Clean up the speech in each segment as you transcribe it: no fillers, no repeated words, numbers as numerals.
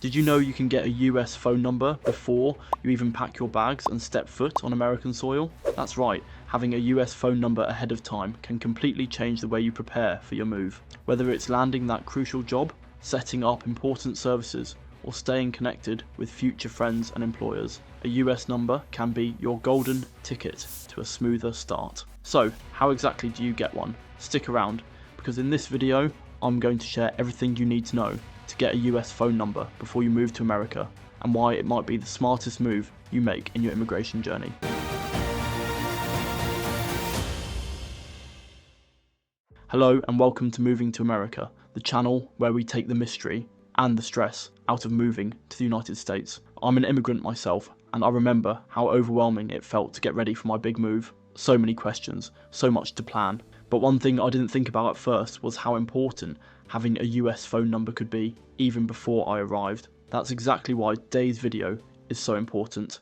Did you know you can get a US phone number before you even pack your bags and step foot on American soil? That's right, having a US phone number ahead of time can completely change the way you prepare for your move. Whether it's landing that crucial job, setting up important services, or staying connected with future friends and employers, a US number can be your golden ticket to a smoother start. So, how exactly do you get one? Stick around, because in this video, I'm going to share everything you need to know to get a US phone number before you move to America, and why it might be the smartest move you make in your immigration journey. Hello and welcome to Moving to America, the channel where we take the mystery and the stress out of moving to the United States. I'm an immigrant myself, and I remember how overwhelming it felt to get ready for my big move. So many questions, so much to plan. But one thing I didn't think about at first was how important having a US phone number could be, even before I arrived. That's exactly why today's video is so important.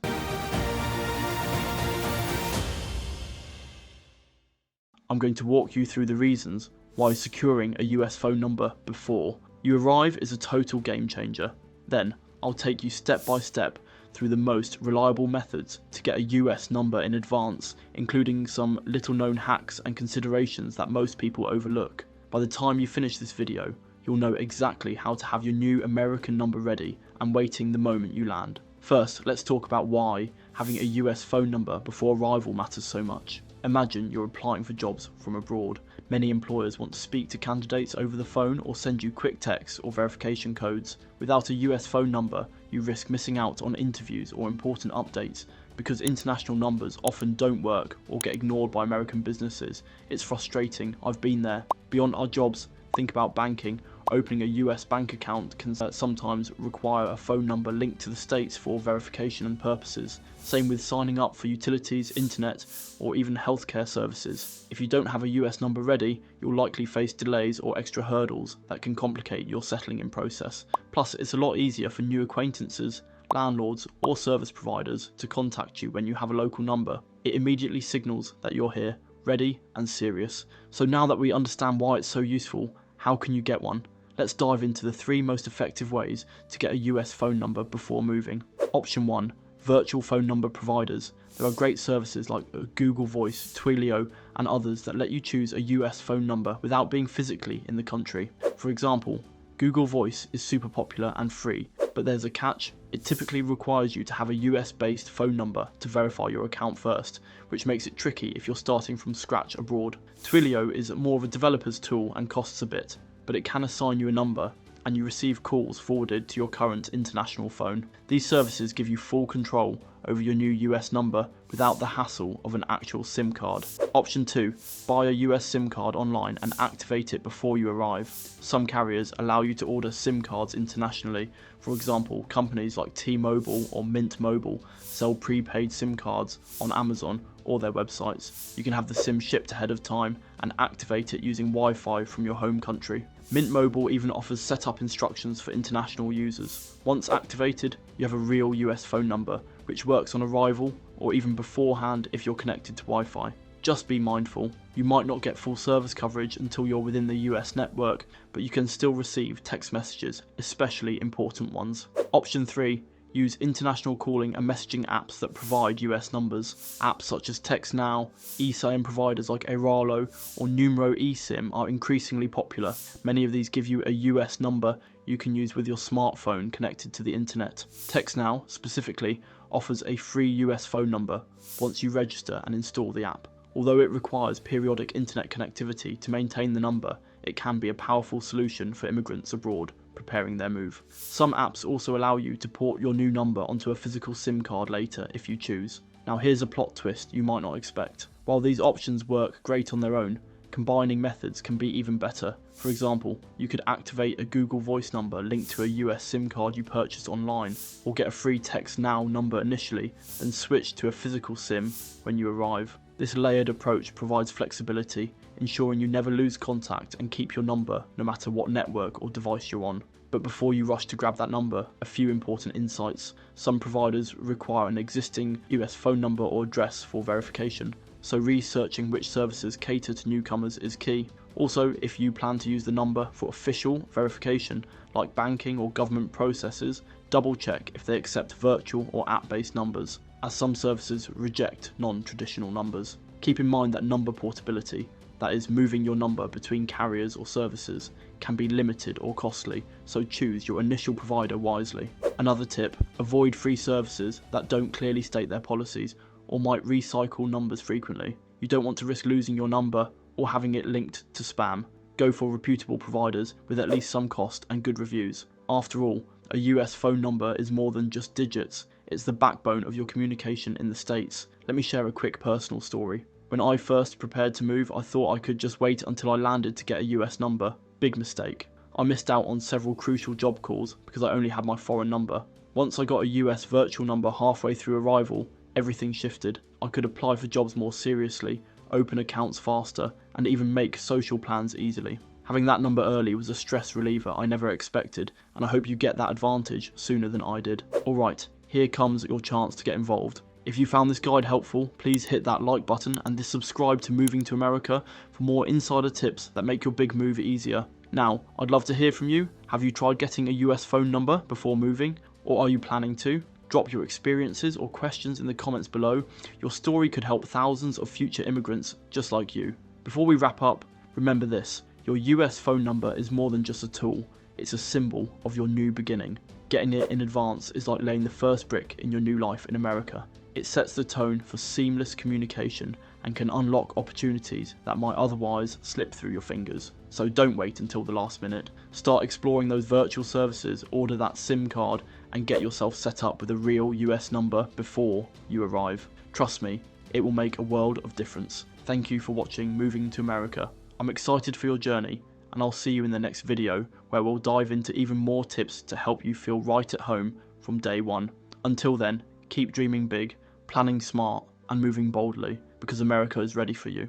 I'm going to walk you through the reasons why securing a US phone number before you arrive is a total game changer. Then, I'll take you step by step through the most reliable methods to get a US number in advance, including some little known hacks and considerations that most people overlook. By the time you finish this video, you'll know exactly how to have your new American number ready and waiting the moment you land. First, let's talk about why having a US phone number before arrival matters so much. Imagine you're applying for jobs from abroad. Many employers want to speak to candidates over the phone or send you quick texts or verification codes. Without a US phone number, you risk missing out on interviews or important updates. Because international numbers often don't work or get ignored by American businesses, it's frustrating. I've been there. Beyond our jobs, think about banking. Opening a US bank account can sometimes require a phone number linked to the States for verification and purposes. Same with signing up for utilities, internet, or even healthcare services. If you don't have a US number ready, you'll likely face delays or extra hurdles that can complicate your settling in process. Plus, it's a lot easier for new acquaintances, landlords, or service providers to contact you when you have a local number. It immediately signals that you're here, ready and serious. So now that we understand why it's so useful, how can you get one? Let's dive into the 3 most effective ways to get a US phone number before moving. Option 1. Virtual phone number providers. There are great services like Google Voice, Twilio, and others that let you choose a US phone number without being physically in the country. For example, Google Voice is super popular and free, but there's a catch. It typically requires you to have a US-based phone number to verify your account first, which makes it tricky if you're starting from scratch abroad. Twilio is more of a developer's tool and costs a bit, but it can assign you a number and you receive calls forwarded to your current international phone. These services give you full control over your new US number without the hassle of an actual SIM card. Option 2. Buy a US SIM card online and activate it before you arrive. Some carriers allow you to order SIM cards internationally. For example, companies like T-Mobile or Mint Mobile sell prepaid SIM cards on Amazon or their websites. You can have the SIM shipped ahead of time and activate it using Wi-Fi from your home country. Mint Mobile even offers setup instructions for international users. Once activated, you have a real US phone number, which works on arrival or even beforehand if you're connected to Wi-Fi. Just be mindful, you might not get full service coverage until you're within the US network, but you can still receive text messages, especially important ones. Option 3. Use international calling and messaging apps that provide US numbers. Apps such as TextNow, eSIM providers like Airalo, or Numero eSIM are increasingly popular. Many of these give you a US number you can use with your smartphone connected to the internet. TextNow, specifically, offers a free US phone number once you register and install the app. Although it requires periodic internet connectivity to maintain the number, it can be a powerful solution for immigrants abroad preparing their move. Some apps also allow you to port your new number onto a physical SIM card later if you choose. Now here's a plot twist you might not expect. While these options work great on their own, combining methods can be even better. For example, you could activate a Google Voice number linked to a US SIM card you purchased online, or get a free TextNow number initially, then switch to a physical SIM when you arrive. This layered approach provides flexibility, ensuring you never lose contact and keep your number no matter what network or device you're on. But before you rush to grab that number, a few important insights. Some providers require an existing US phone number or address for verification, so researching which services cater to newcomers is key. Also, if you plan to use the number for official verification, like banking or government processes, double check if they accept virtual or app-based numbers, as some services reject non-traditional numbers. Keep in mind that number portability, that is moving your number between carriers or services, can be limited or costly, so choose your initial provider wisely. Another tip, avoid free services that don't clearly state their policies or might recycle numbers frequently. You don't want to risk losing your number or having it linked to spam. Go for reputable providers with at least some cost and good reviews. After all, a US phone number is more than just digits, it's the backbone of your communication in the States. Let me share a quick personal story. When I first prepared to move, I thought I could just wait until I landed to get a US number. Big mistake. I missed out on several crucial job calls because I only had my foreign number. Once I got a US virtual number halfway through arrival, everything shifted. I could apply for jobs more seriously, open accounts faster, and even make social plans easily. Having that number early was a stress reliever I never expected, and I hope you get that advantage sooner than I did. Alright, here comes your chance to get involved. If you found this guide helpful, please hit that like button and subscribe to Moving to America for more insider tips that make your big move easier. Now, I'd love to hear from you. Have you tried getting a US phone number before moving, or are you planning to? Drop your experiences or questions in the comments below. Your story could help thousands of future immigrants just like you. Before we wrap up, remember this, your US phone number is more than just a tool, it's a symbol of your new beginning. Getting it in advance is like laying the first brick in your new life in America. It sets the tone for seamless communication and can unlock opportunities that might otherwise slip through your fingers. So don't wait until the last minute. Start exploring those virtual services, order that SIM card, and get yourself set up with a real US number before you arrive. Trust me, it will make a world of difference. Thank you for watching Moving to America. I'm excited for your journey, and I'll see you in the next video where we'll dive into even more tips to help you feel right at home from day one. Until then, keep dreaming big, planning smart, and moving boldly, because America is ready for you.